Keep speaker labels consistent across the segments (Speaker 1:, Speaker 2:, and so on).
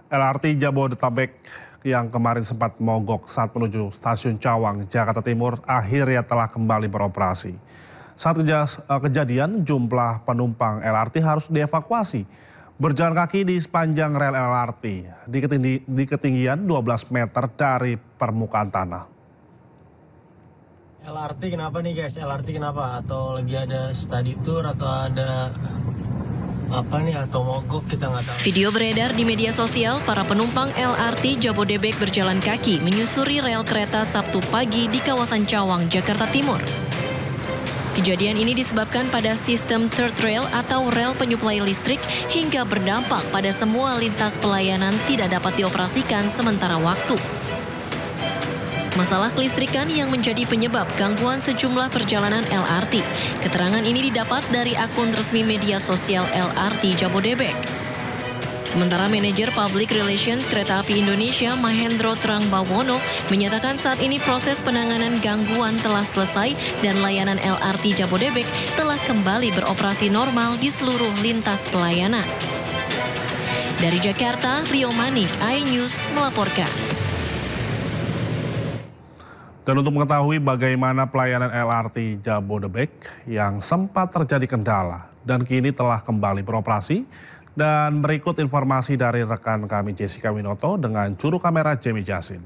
Speaker 1: LRT Jabodetabek yang kemarin sempat mogok saat menuju stasiun Cawang, Jakarta Timur, akhirnya telah kembali beroperasi. Saat kejadian, jumlah penumpang LRT harus dievakuasi berjalan kaki di sepanjang rel LRT di ketinggian 12 meter dari permukaan tanah.
Speaker 2: LRT kenapa nih guys? LRT kenapa? Atau lagi ada study tour atau ada apa nih atau mogok, kita nggak tahu.
Speaker 3: Video beredar di media sosial para penumpang LRT Jabodebek berjalan kaki menyusuri rel kereta Sabtu pagi di kawasan Cawang, Jakarta Timur. Kejadian ini disebabkan pada sistem third rail atau rel penyuplai listrik hingga berdampak pada semua lintas pelayanan tidak dapat dioperasikan sementara waktu. Masalah kelistrikan yang menjadi penyebab gangguan sejumlah perjalanan LRT. Keterangan ini didapat dari akun resmi media sosial LRT Jabodebek. Sementara manajer Public Relations Kereta Api Indonesia Mahendro Trangbawono menyatakan saat ini proses penanganan gangguan telah selesai dan layanan LRT Jabodebek telah kembali beroperasi normal di seluruh lintas pelayanan. Dari Jakarta, Rio Manik, iNews melaporkan.
Speaker 1: Dan untuk mengetahui bagaimana pelayanan LRT Jabodebek yang sempat terjadi kendala dan kini telah kembali beroperasi, dan berikut informasi dari rekan kami Jessica Winoto dengan juru kamera Jamie Jasin.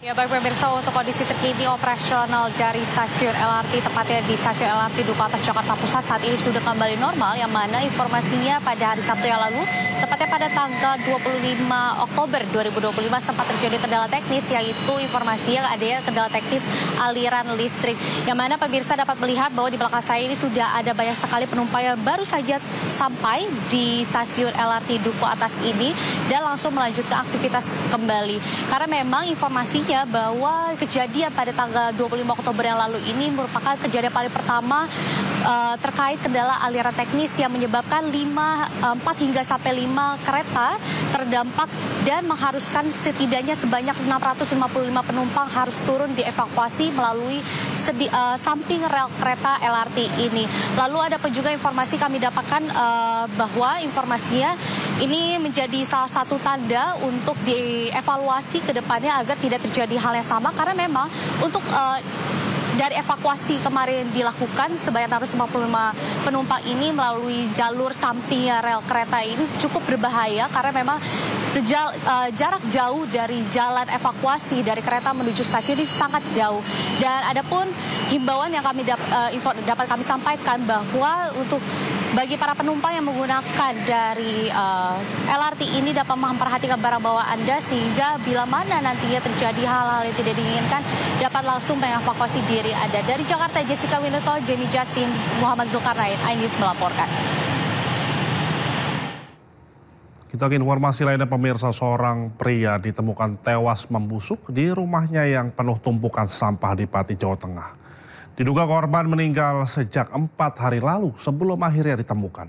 Speaker 4: Ya baik pemirsa, untuk kondisi terkini operasional dari stasiun LRT, tepatnya di stasiun LRT Duku Atas Jakarta Pusat saat ini sudah kembali normal, yang mana informasinya pada hari Sabtu yang lalu, tepatnya pada tanggal 25 Oktober 2025 sempat terjadi kendala teknis, yaitu informasinya adanya kendala teknis aliran listrik. Yang mana pemirsa dapat melihat bahwa di belakang saya ini sudah ada banyak sekali penumpang yang baru saja sampai di stasiun LRT Duku Atas ini dan langsung melanjutkan aktivitas kembali. Karena memang informasinya bahwa kejadian pada tanggal 25 Oktober yang lalu ini merupakan kejadian paling pertama terkait kendala aliran teknis yang menyebabkan 4 hingga sampai 5 kereta terdampak dan mengharuskan setidaknya sebanyak 655 penumpang harus turun dievakuasi melalui samping rel kereta LRT ini. Lalu ada pun juga informasi kami dapatkan bahwa informasinya ini menjadi salah satu tanda untuk dievaluasi ke depannya agar tidak terjadi hal yang sama, karena memang untuk dari evakuasi kemarin dilakukan sebanyak 655 penumpang ini melalui jalur samping rel kereta ini cukup berbahaya karena memang jarak jauh dari jalan evakuasi dari kereta menuju stasiun ini sangat jauh. Dan adapun himbauan yang kami dapat kami sampaikan bahwa untuk bagi para penumpang yang menggunakan dari LRT ini dapat memperhatikan barang bawaan Anda sehingga bila mana nantinya terjadi hal-hal yang tidak diinginkan dapat langsung mengevakuasi diri Anda. Dari Jakarta, Jessica Winoto, Jamie Jasin, Muhammad Zulkarnain, iNews melaporkan.
Speaker 1: Kita ke informasi lainnya pemirsa, seorang pria ditemukan tewas membusuk di rumahnya yang penuh tumpukan sampah di Pati, Jawa Tengah. Diduga korban meninggal sejak 4 hari lalu sebelum akhirnya ditemukan.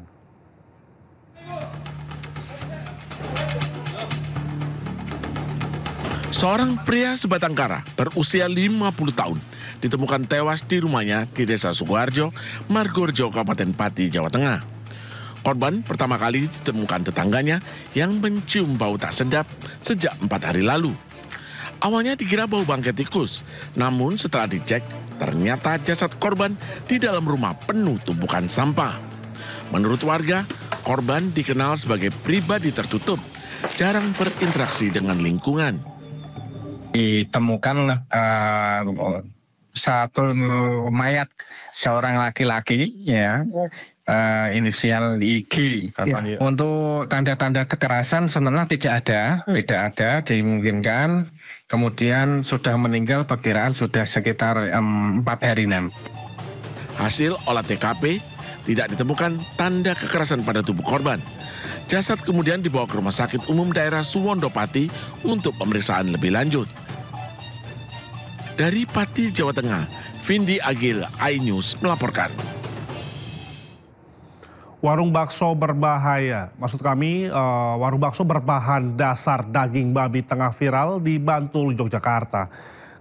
Speaker 5: Seorang pria sebatang kara berusia 50 tahun ditemukan tewas di rumahnya di Desa Sukoharjo, Margorejo, Kabupaten Pati, Jawa Tengah. Korban pertama kali ditemukan tetangganya yang mencium bau tak sedap sejak 4 hari lalu. Awalnya dikira bau bangkai tikus, namun setelah dicek, ternyata jasad korban di dalam rumah penuh tumpukan sampah. Menurut warga, korban dikenal sebagai pribadi tertutup, jarang berinteraksi dengan lingkungan.
Speaker 6: Ditemukan satu mayat seorang laki-laki, ya, inisial IG. Ya. Untuk tanda-tanda kekerasan sebenarnya tidak ada, dimungkinkan. Kemudian sudah meninggal, perkiraan sudah sekitar 4 hari.
Speaker 5: Hasil olah TKP tidak ditemukan tanda kekerasan pada tubuh korban. Jasad kemudian dibawa ke Rumah Sakit Umum Daerah Suwondo Pati untuk pemeriksaan lebih lanjut. Dari Pati, Jawa Tengah, Vindi Agil, iNews melaporkan.
Speaker 1: Warung bakso berbahaya, maksud kami warung bakso berbahan dasar daging babi tengah viral di Bantul, Yogyakarta.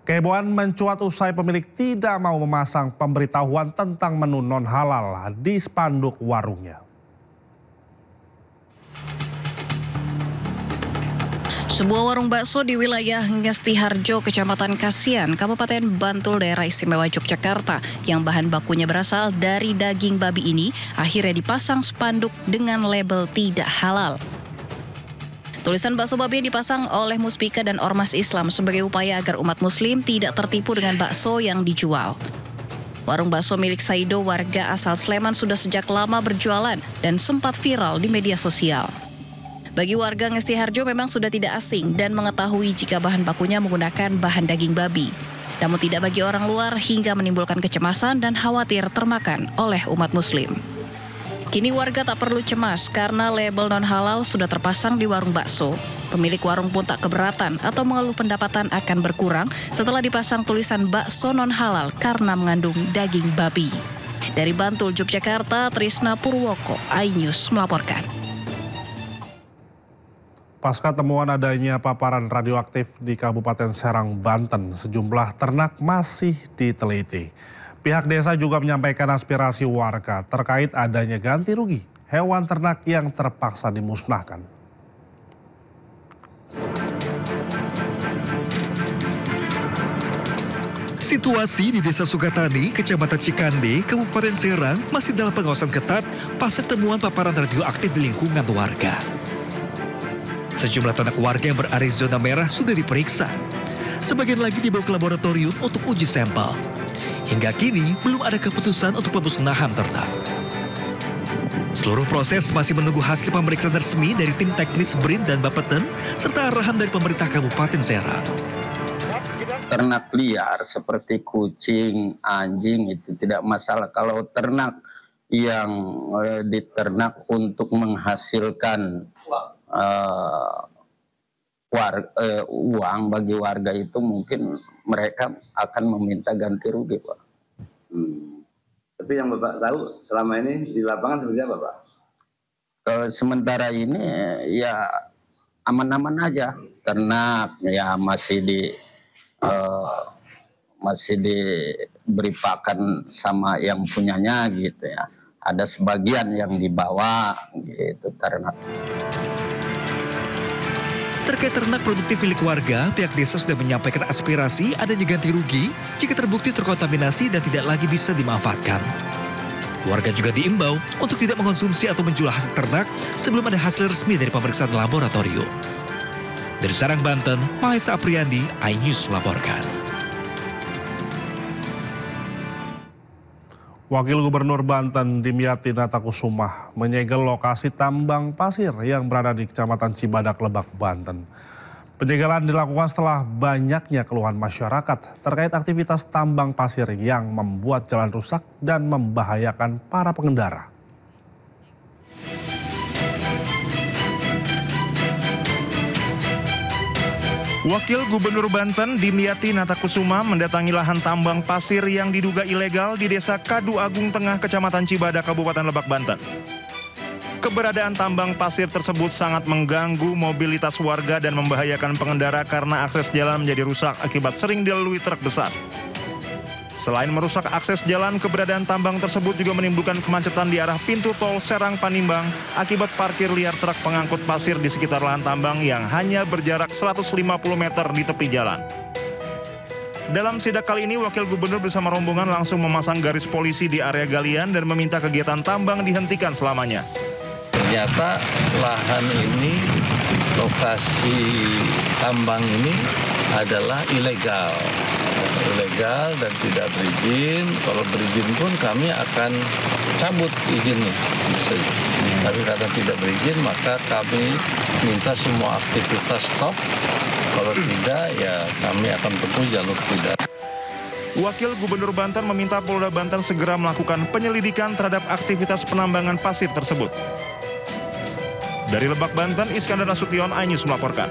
Speaker 1: Kehebohan mencuat usai pemilik tidak mau memasang pemberitahuan tentang menu non halal di spanduk warungnya.
Speaker 3: Sebuah warung bakso di wilayah Ngestiharjo, Kecamatan Kasian, Kabupaten Bantul, Daerah Istimewa Yogyakarta, yang bahan bakunya berasal dari daging babi ini, akhirnya dipasang spanduk dengan label tidak halal. Tulisan bakso babi yang dipasang oleh Muspika dan Ormas Islam sebagai upaya agar umat muslim tidak tertipu dengan bakso yang dijual. Warung bakso milik Saido, warga asal Sleman, sudah sejak lama berjualan dan sempat viral di media sosial. Bagi warga Ngestiharjo memang sudah tidak asing dan mengetahui jika bahan bakunya menggunakan bahan daging babi. Namun tidak bagi orang luar hingga menimbulkan kecemasan dan khawatir termakan oleh umat muslim. Kini warga tak perlu cemas karena label non-halal sudah terpasang di warung bakso. Pemilik warung pun tak keberatan atau mengeluh pendapatan akan berkurang setelah dipasang tulisan bakso non-halal karena mengandung daging babi. Dari Bantul, Yogyakarta, Trisna Purwoko, iNews melaporkan.
Speaker 1: Pasca temuan adanya paparan radioaktif di Kabupaten Serang, Banten, sejumlah ternak masih diteliti. Pihak desa juga menyampaikan aspirasi warga terkait adanya ganti rugi hewan ternak yang terpaksa dimusnahkan.
Speaker 7: Situasi di Desa Sukatani, Kecamatan Cikande, Kabupaten Serang masih dalam pengawasan ketat pasca temuan paparan radioaktif di lingkungan warga. Sejumlah ternak warga yang berada di zona merah sudah diperiksa. Sebagian lagi dibawa ke laboratorium untuk uji sampel. Hingga kini belum ada keputusan untuk pemusnahan ternak. Seluruh proses masih menunggu hasil pemeriksaan resmi dari tim teknis BRIN dan Bapeten serta arahan dari pemerintah Kabupaten Serang.
Speaker 8: Ternak liar seperti kucing, anjing itu tidak masalah. Kalau ternak yang diternak untuk menghasilkan uang bagi warga itu mungkin mereka akan meminta ganti rugi, Pak.
Speaker 9: Tapi yang Bapak tahu selama ini di lapangan seperti apa, Pak?
Speaker 8: Sementara ini ya aman-aman aja. Ternak ya masih diberi pakan sama yang punyanya gitu ya. Ada sebagian yang dibawa gitu ternak.
Speaker 7: Terkait ternak produktif milik warga, pihak desa sudah menyampaikan aspirasi adanya ganti rugi jika terbukti terkontaminasi dan tidak lagi bisa dimanfaatkan. Warga juga diimbau untuk tidak mengkonsumsi atau menjual hasil ternak sebelum ada hasil resmi dari pemeriksaan laboratorium. Dari Serang, Banten, Mahesa Apriandi, iNews melaporkan.
Speaker 1: Wakil Gubernur Banten Dimyati Natakusumah menyegel lokasi tambang pasir yang berada di Kecamatan Cibadak, Lebak, Banten. Penyegelan dilakukan setelah banyaknya keluhan masyarakat terkait aktivitas tambang pasir yang membuat jalan rusak dan membahayakan para pengendara.
Speaker 10: Wakil Gubernur Banten Dimyati Natakusumah mendatangi lahan tambang pasir yang diduga ilegal di Desa Kadu Agung Tengah, Kecamatan Cibadak, Kabupaten Lebak, Banten. Keberadaan tambang pasir tersebut sangat mengganggu mobilitas warga dan membahayakan pengendara karena akses jalan menjadi rusak akibat sering dilalui truk besar. Selain merusak akses jalan, keberadaan tambang tersebut juga menimbulkan kemacetan di arah pintu tol Serang Panimbang akibat parkir liar truk pengangkut pasir di sekitar lahan tambang yang hanya berjarak 150 meter di tepi jalan. Dalam sidak kali ini, Wakil Gubernur bersama rombongan langsung memasang garis polisi di area galian dan meminta kegiatan tambang dihentikan selamanya.
Speaker 11: Ternyata lahan ini, lokasi tambang ini adalah ilegal dan tidak berizin. Kalau berizin pun kami akan cabut izinnya. Tapi karena tidak berizin, maka kami minta semua aktivitas stop. Kalau tidak, ya kami akan tempuh jalur pidana.
Speaker 10: Wakil Gubernur Banten meminta Polda Banten segera melakukan penyelidikan terhadap aktivitas penambangan pasir tersebut. Dari Lebak, Banten, Iskandar Nasution, iNews melaporkan.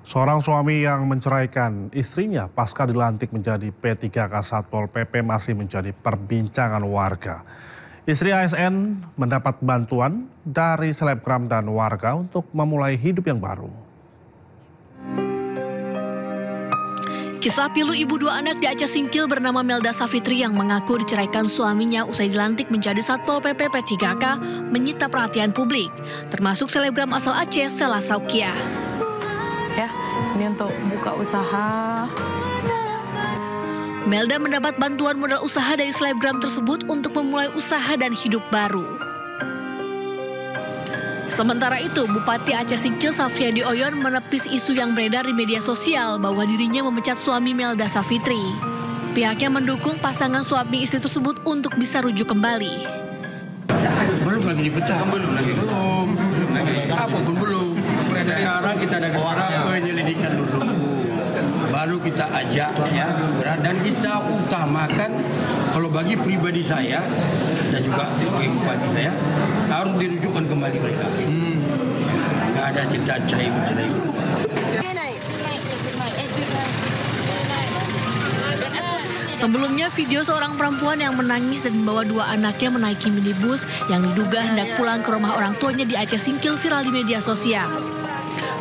Speaker 1: Seorang suami yang menceraikan istrinya pasca dilantik menjadi P3K Satpol PP masih menjadi perbincangan warga. Istri ASN mendapat bantuan dari selebgram dan warga untuk memulai hidup yang baru.
Speaker 3: Kisah pilu ibu dua anak di Aceh Singkil bernama Melda Safitri yang mengaku diceraikan suaminya usai dilantik menjadi Satpol PP P3K menyita perhatian publik, termasuk selebgram asal Aceh Sela Saukia.
Speaker 12: Ya, ini untuk buka usaha.
Speaker 3: Melda mendapat bantuan modal usaha dari selebgram tersebut untuk memulai usaha dan hidup baru. Sementara itu, Bupati Aceh Singkil Safriadi Oyon menepis isu yang beredar di media sosial bahwa dirinya memecat suami Melda Safitri. Pihaknya mendukung pasangan suami istri tersebut untuk bisa rujuk kembali.
Speaker 13: Belum lagi dipecat. Belum lagi. Apapun belum. Sekarang kita ada kesempatan penyelidikan dulu. Baru kita ajak ya. Dan kita utamakan kalau bagi pribadi saya dan juga bagi bupati saya harus dirujukkan kembali mereka. Nggak ada cerai mencerai.
Speaker 3: Sebelumnya, video seorang perempuan yang menangis dan membawa dua anaknya menaiki minibus yang diduga hendak pulang ke rumah orang tuanya di Aceh Singkil viral di media sosial.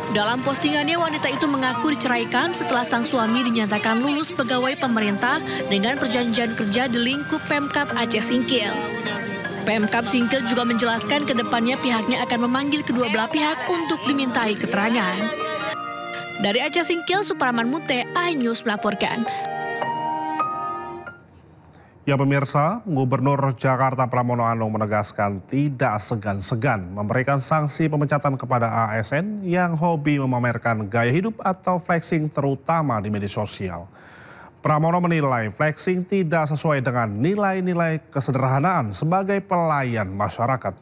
Speaker 3: Dalam postingannya, wanita itu mengaku diceraikan setelah sang suami dinyatakan lulus pegawai pemerintah dengan perjanjian kerja di lingkup Pemkab Aceh Singkil. Pemkab Singkil juga menjelaskan ke depannya pihaknya akan memanggil kedua belah pihak untuk dimintai keterangan. Dari Aceh Singkil, Supraman Mute, iNews melaporkan.
Speaker 1: Ya pemirsa, Gubernur Jakarta Pramono Anung menegaskan tidak segan-segan memberikan sanksi pemecatan kepada ASN yang hobi memamerkan gaya hidup atau flexing terutama di media sosial. Pramono menilai flexing tidak sesuai dengan nilai-nilai kesederhanaan sebagai pelayan masyarakat.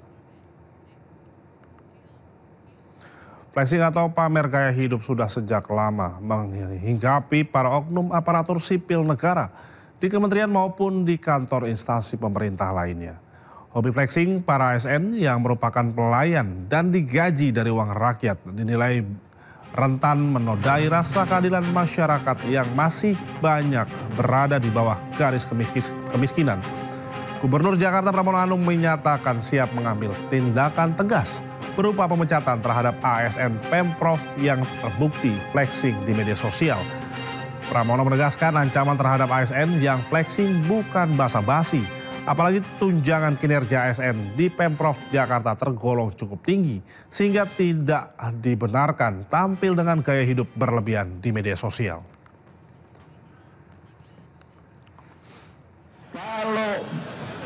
Speaker 1: Flexing atau pamer gaya hidup sudah sejak lama menghinggapi para oknum aparatur sipil negara di kementerian maupun di kantor instansi pemerintah lainnya. Hobi flexing para ASN yang merupakan pelayan dan digaji dari uang rakyat dinilai rentan menodai rasa keadilan masyarakat yang masih banyak berada di bawah garis kemiskinan. Gubernur Jakarta Pramono Anung menyatakan siap mengambil tindakan tegas berupa pemecatan terhadap ASN Pemprov yang terbukti flexing di media sosial. Pramono menegaskan ancaman terhadap ASN yang flexing bukan basa-basi, apalagi tunjangan kinerja ASN di Pemprov Jakarta tergolong cukup tinggi, sehingga tidak dibenarkan tampil dengan gaya hidup berlebihan di media sosial.
Speaker 14: Kalau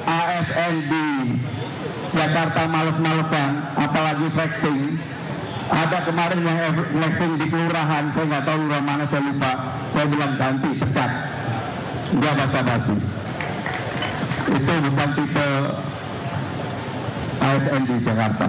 Speaker 14: ASN di Jakarta males-malesan, apalagi flexing, ada kemarin yang flexing di kelurahan, saya nggak tahu lurah mana, saya lupa. Saya bilang ganti, pecat. Nggak basa-basi. Itu bukan tipe ASN di Jakarta.